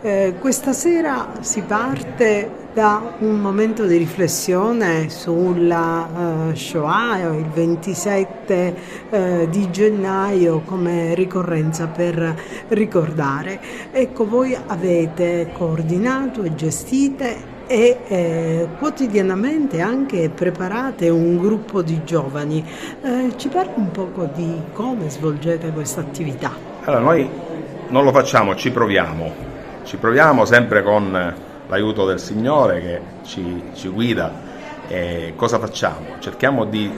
Questa sera si parte da un momento di riflessione sulla Shoah, il 27 di gennaio come ricorrenza per ricordare. Ecco, voi avete coordinato e gestite e quotidianamente anche preparate un gruppo di giovani. Ci parli un poco di come svolgete questa attività? Allora, noi non lo facciamo, ci proviamo sempre con l'aiuto del Signore che ci guida. Cosa facciamo? Cerchiamo di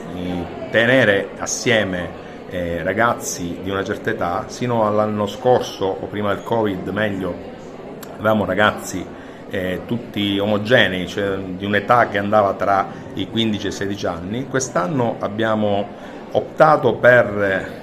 tenere assieme ragazzi di una certa età. Sino all'anno scorso, o prima del Covid meglio, avevamo ragazzi tutti omogenei, cioè di un'età che andava tra i 15 e i 16 anni. Quest'anno abbiamo optato per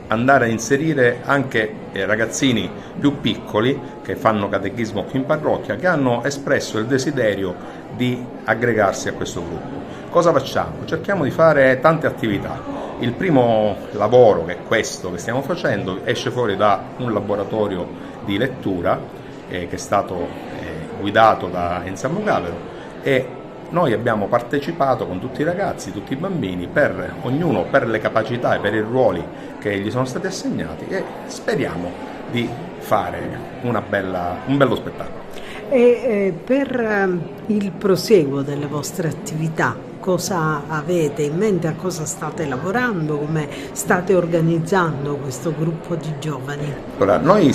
andare a inserire anche ragazzini più piccoli che fanno catechismo qui in parrocchia, che hanno espresso il desiderio di aggregarsi a questo gruppo. Cosa facciamo? Cerchiamo di fare tante attività. Il primo lavoro, che è questo che stiamo facendo, esce fuori da un laboratorio di lettura che è stato guidato da Enzo Mugavero, e noi abbiamo partecipato con tutti i ragazzi, tutti i bambini, per ognuno per le capacità e per i ruoli che gli sono stati assegnati, e speriamo di fare un bello spettacolo. E per il proseguo delle vostre attività, cosa avete in mente, a cosa state lavorando, come state organizzando questo gruppo di giovani? Allora, noi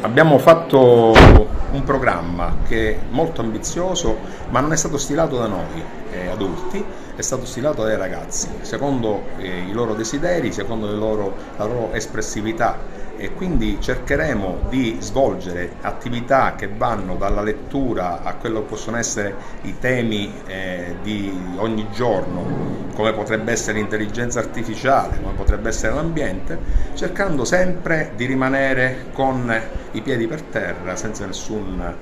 abbiamo fatto un programma che è molto ambizioso, ma non è stato stilato da noi adulti, è stato stilato dai ragazzi, secondo i loro desideri, secondo la loro espressività, e quindi cercheremo di svolgere attività che vanno dalla lettura a quello che possono essere i temi di ogni giorno, come potrebbe essere l'intelligenza artificiale, come potrebbe essere l'ambiente, cercando sempre di rimanere con i piedi per terra, senza nessun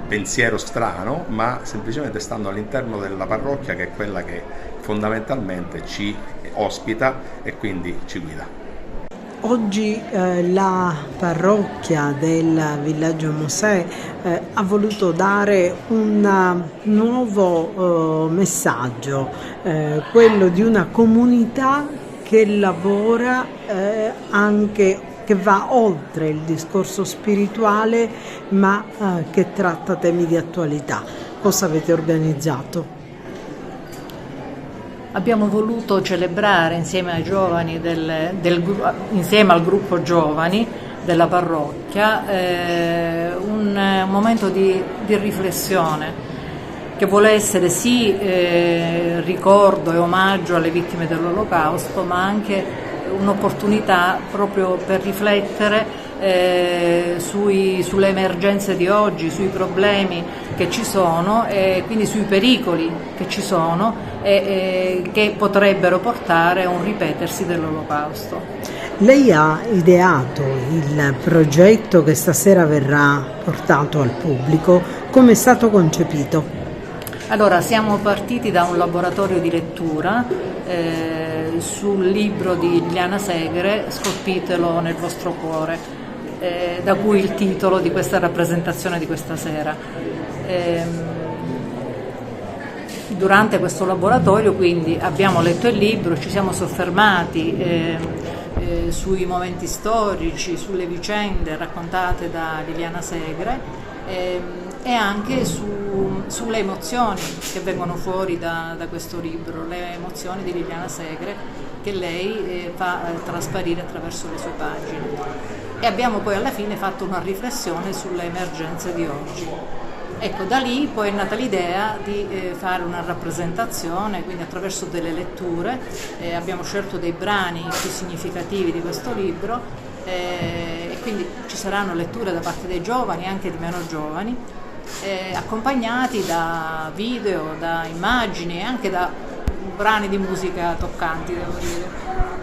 pensiero strano, ma semplicemente stando all'interno della parrocchia, che è quella che fondamentalmente ci ospita e quindi ci guida. Oggi la parrocchia del Villaggio Mosè ha voluto dare un nuovo messaggio, quello di una comunità che lavora anche, che va oltre il discorso spirituale, ma che tratta temi di attualità. Cosa avete organizzato? Abbiamo voluto celebrare insieme ai giovani insieme al gruppo giovani della parrocchia un momento di riflessione che vuole essere sì ricordo e omaggio alle vittime dell'Olocausto, ma anche un'opportunità proprio per riflettere sulle emergenze di oggi, sui problemi che ci sono e quindi sui pericoli che ci sono e che potrebbero portare a un ripetersi dell'Olocausto. Lei ha ideato il progetto che stasera verrà portato al pubblico. Come è stato concepito? Allora, siamo partiti da un laboratorio di lettura sul libro di Liliana Segre, Scolpitelo nel vostro cuore, da cui il titolo di questa rappresentazione di questa sera. Durante questo laboratorio quindi abbiamo letto il libro, ci siamo soffermati sui momenti storici, sulle vicende raccontate da Liliana Segre e anche sulle emozioni che vengono fuori da questo libro, le emozioni di Liliana Segre che lei fa trasparire attraverso le sue pagine. E abbiamo poi alla fine fatto una riflessione sulle emergenze di oggi. Ecco, da lì poi è nata l'idea di fare una rappresentazione, quindi attraverso delle letture, abbiamo scelto dei brani più significativi di questo libro e quindi ci saranno letture da parte dei giovani e anche di meno giovani, accompagnati da video, da immagini e anche da brani di musica toccanti, devo dire.